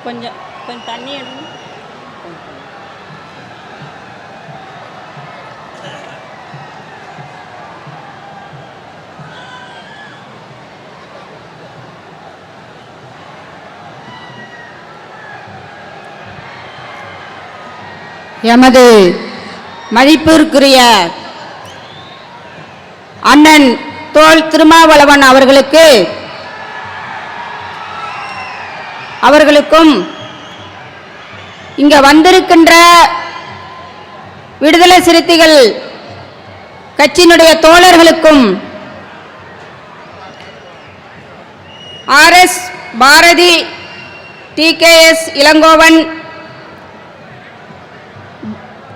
கொஞ்சம் கொஞ்சம் தண்ணி எடுங்க. எமது மதிப்பிற்குரிய அண்ணன் தோல் திருமாவளவன் அவர்களுக்கும் இங்க வந்திருக்கின்ற விடுதலை சிறுத்தைகள் கட்சியினுடைய தோழர்களுக்கும் RS பாரதி, TKS இளங்கோவன்,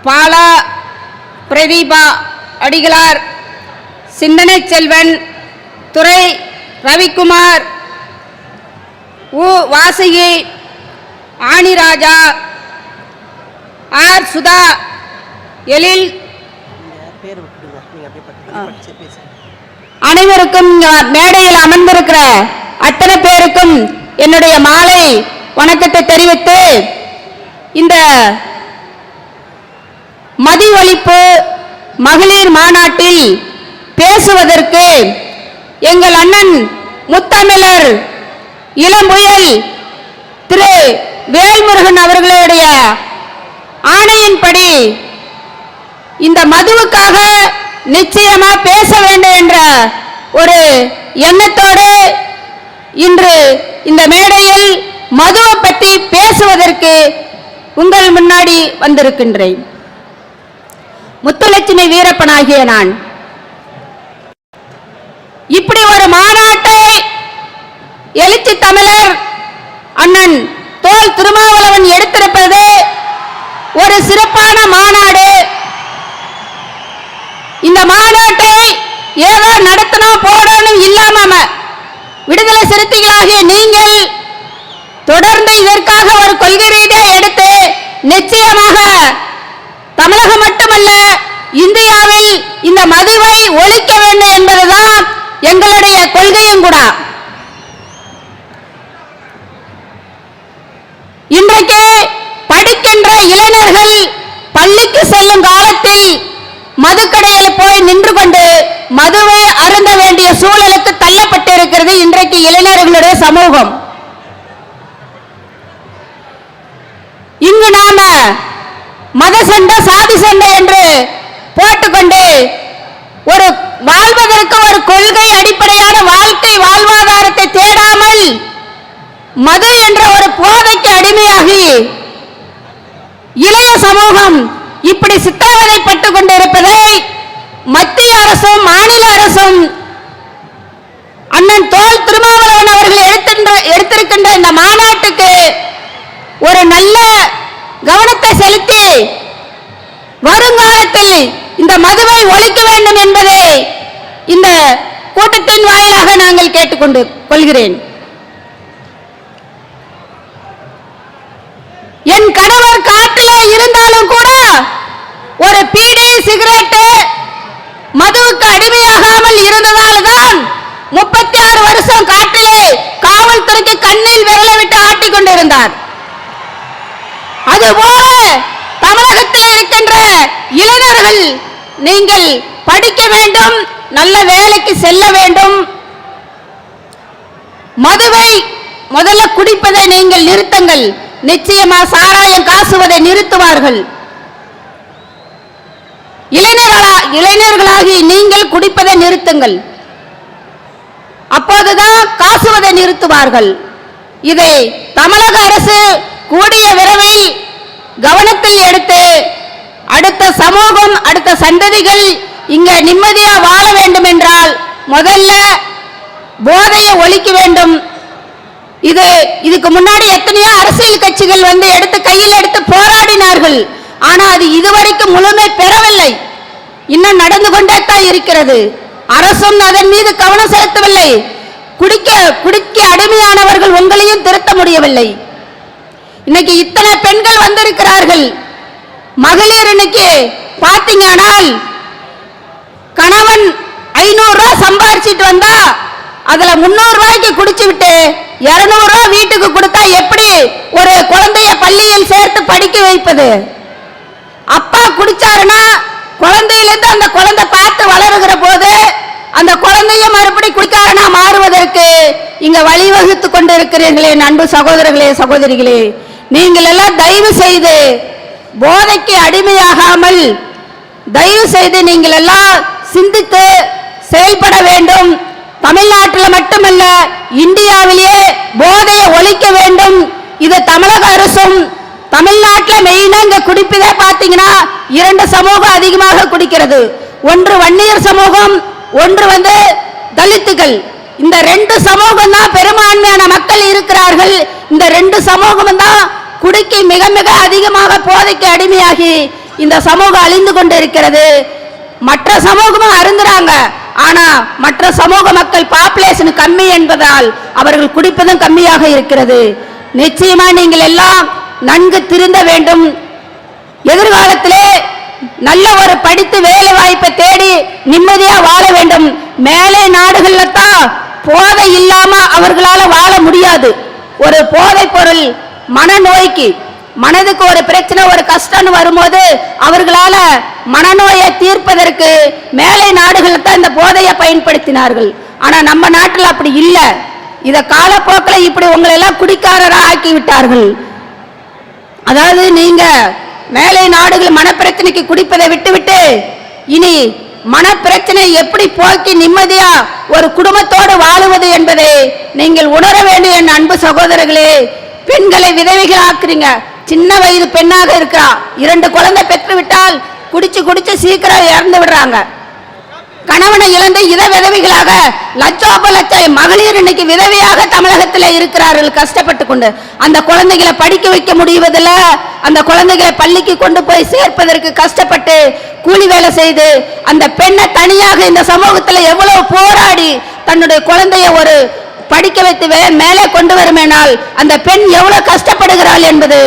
பாலா பிரதீபா அடிகளார், சிந்தனை செல்வன், துரை ரவிக்குமார், உ வாசகி, ஆணிராஜா, ஆர் சுதா, எழில் அனைவருக்கும் மேடையில் அமர்ந்திருக்கிற அத்தனை பேருக்கும் என்னுடைய மாலை வணக்கத்தை தெரிவித்து, இந்த மதி ஒழிப்பு மகளிர் மாநாட்டில் பேசுவதற்கு எங்கள் அண்ணன் முத்தமிழர் இளம்புயல் திரு வேல்முருகன் அவர்களுடைய ஆணையின்படி இந்த மதுவுக்காக நிச்சயமா பேச வேண்டும் என்ற ஒரு எண்ணத்தோடு இன்று இந்த மேடையில் மதுவை பற்றி பேசுவதற்கு உங்கள் முன்னாடி வந்திருக்கின்றேன். முத்துலட்சுமி வீரப்பனாகிய நான் இப்படி ஒரு மாநாட்டை எழுச்சி தமிழர் அண்ணன் தோல் திருமாவளவன் எடுத்திருப்பது ஒரு சிறப்பான மாநாடு. இந்த மாநாட்டை ஏதோ நடத்தணும் போடணும் இல்லாம விடுதலை சிறுத்தைகளாகிய நீங்கள் தொடர்ந்து இதற்காக ஒரு கொள்கை ரீதியாக எடுத்து நிச்சயமாக தமிழகம் மட்டுமல்ல இந்தியாவில் இந்த மதுவை ஒழிக்க வேண்டும் என்பதுதான் எங்களுடைய கொள்கையும் கூட. இன்றைக்கு படிக்கின்ற இளைஞர்கள் பள்ளிக்கு செல்லும் காலத்தில் மதுக்கடையில் போய் நின்று கொண்டு மதுவை அருந்த வேண்டிய சூழலுக்கு தள்ளப்பட்டிருக்கிறது இன்றைக்கு இளைஞர்களுடைய சமூகம். இங்கு நாம மத சண்டை சாதி சண்டை என்று போட்டுக்கொண்டு ஒரு வாழ்வதற்கு ஒரு கொள்கை அடிப்படையான வாழ்க்கை வாழ்வாதாரத்தை தேடாமல் மது என்ற ஒரு போதைக்கு அடிமையாகி இளைய சமூகம் இப்படி சித்திரவதைப்பட்டுக் கொண்டிருப்பதை மத்திய அரசும் மாநில அரசும் அண்ணன் தோல் திருமாவளவன் அவர்கள் எடுத்திருக்கின்ற இந்த மாநாட்டுக்கு ஒரு நல்ல கவனத்தை செலுத்தி வருங்காலத்தில் இந்த மதுவை ஒழிக்க வேண்டும் என்பதை இந்த கூட்டத்தின் வாயிலாக நாங்கள் கேட்டுக்கொண்டு கொள்கிறேன். என் கணவர் காட்டிலே இருந்தாலும் கூட ஒரு பீடி சிகரெட் மதுவுக்கு அடிமையாகாமல் இருந்ததால் தான் 36 வருஷம் காட்டிலே காவல்துறைக்கு கண்ணில் விரலை விட்டு ஆட்டிக் கொண்டிருந்தார். அதுபோல தமிழகத்தில் இருக்கின்ற இளைஞர்கள் நீங்கள் படிக்க வேண்டும், நல்ல வேலைக்கு செல்ல வேண்டும். மதுவை முதல்ல குடிப்பதை நீங்கள் நிறுத்துங்கள். நிச்சயமா சாராயம் காசுவதை நிறுத்துவார்கள். இளைஞர்களாகி நீங்கள் குடிப்பதை நிறுத்துங்கள். அப்போதுதான் காசுவதை நிறுத்துவார்கள். இதை தமிழக அரசு கூடிய விரைவில் கவனத்தில் எடுத்து அடுத்த சமூகம் அடுத்த சந்ததிகள் இங்க நிம்மதியா வாழ வேண்டும் என்றால் முதல்ல போதையை ஒழிக்க வேண்டும். இதுக்கு முன்னாடி எத்தனையோ அரசியல் கட்சிகள் வந்து எடுத்து கையில் எடுத்து போராடினார்கள். ஆனா அது இதுவரைக்கும் முழுமை பெறவில்லை. இன்னும் நடந்து கொண்டே தான் இருக்கிறது. அரசும் அதன் மீது கவனம் செலுத்தவில்லை. குடிக்க அடிமையானவர்கள் உங்களையும் திருத்த முடியவில்லை. இன்னைக்கு இத்தனை பெண்கள் வந்திருக்கிறார்கள். மகளிர் இன்னைக்கு பாத்தீங்கன்னால் கணவன் 500 ரூபாய் சம்பாதிச்சிட்டு வந்தா அதுல 300 ரூபாய்க்கு குடிச்சு விட்டு 200 ரூபாய் வீட்டுக்கு கொடுத்தா எப்படி ஒரு குழந்தைய பள்ளியில் சேர்த்து படிக்க வைப்பது? அப்பா குடிச்சாருன்னா குழந்தையிலிருந்து அந்த குழந்தை பார்த்து வளருகிற போது அந்த குழந்தைய மறுபடி குடிக்காரனா மாறுவதற்கு இங்க வழிவகுத்து கொண்டிருக்கிறீர்களே அன்பு சகோதரர்களே சகோதரிகளே, நீங்கள் எல்லாம் தயவு செய்து போதைக்கு அடிமையாகாமல் தயவு செய்து நீங்கள் எல்லாம் சிந்தித்து செயல்பட வேண்டும். தமிழ்நாட்டில் மட்டுமல்ல, இந்தியாவிலேயே போதையை ஒழிக்க வேண்டும். இது தமிழக அரசும் தமிழ்நாட்டில் மெயினா இங்க குடிப்பதே பாத்தீங்கன்னா 2 சமூகம் அதிகமாக குடிக்கிறது. ஒன்று வன்னியர் சமூகம், ஒன்று தலித்துகள். இந்த 2 சமூகம் தான் பெரும்பான்மையான மக்கள் இருக்கிறார்கள். இந்த 2 சமூகம் தான் குடிக்கு மிக மிக அதிகமாக போதைக்கு அடிமையாகி இந்த சமூகம் அழிந்து கொண்டு இருக்கிறது. மற்ற சமூகமும் அருந்துறாங்க. ஆனா மற்ற சமூக மக்கள் பாப்புலேஷன் கம்மி என்பதால் அவர்கள் குடிப்பதும் கம்மியாக இருக்கிறது. நிச்சயமா நீங்கள் எல்லாம் நன்கு திருந்த வேண்டும். எதிர்காலத்திலே நல்ல ஒரு படித்து வேலை வாய்ப்பை தேடி நிம்மதியா வாழ வேண்டும். மேலே நாடுகள்ல தான் போதை இல்லாம அவர்களால வாழ முடியாது. ஒரு போதை பொருள் மனநோய்க்கு, மனதுக்கு ஒரு பிரச்சனை ஒரு கஷ்டம் வரும்போது அவர்களால மனநோயை தீர்ப்பதற்கு மேலை நாடுகள் தான் இந்த போதையை பயன்படுத்தினார்கள். ஆனா நம்ம நாட்டில் அப்படி இல்லை. இத காலப்போக்கில் இப்படி உங்களை எல்லாம் குடிக்காரரா ஆக்கி விட்டார்கள். அதாவது நீங்க மேலை நாடுகள் மனப்பிரச்சனைக்கு குடிப்பதை விட்டுவிட்டு இனி மனப்பிரச்சனை எப்படி போக்கி நிம்மதியா ஒரு குடும்பத்தோடு வாழுவது என்பதை நீங்கள் உணர வேண்டும். என் அன்பு சகோதரர்களே, பெண்களை விதவைகள் ஆக்குறீங்க. சின்ன வயது பெண்ணாக இருக்கிறா, 2 குழந்தை பெற்று விட்டால் குடிச்சு குடிச்சு சீக்கிரம் இறந்து விடுறாங்க. கணவனை இழந்து இத விதவைகளாக லட்சோப லட்சம் மகளிர் இன்னைக்கு விதவையாக தமிழகத்தில் இருக்கிறார்கள் கஷ்டப்பட்டு கொண்டு. அந்த குழந்தைகளை படிக்க வைக்க முடிவதில்ல. அந்த குழந்தைகளை பள்ளிக்கு கொண்டு போய் சேர்ப்பதற்கு கஷ்டப்பட்டு கூலி வேலை செய்து அந்த பெண்ணை தனியாக இந்த சமூகத்தில் எவ்வளவு போராடி தன்னுடைய குழந்தைய ஒரு படிக்க வைத்து மேலே கொண்டு வருமேனால் அந்த பெண் எவ்வளவு கஷ்டப்படுகிறாள் என்பது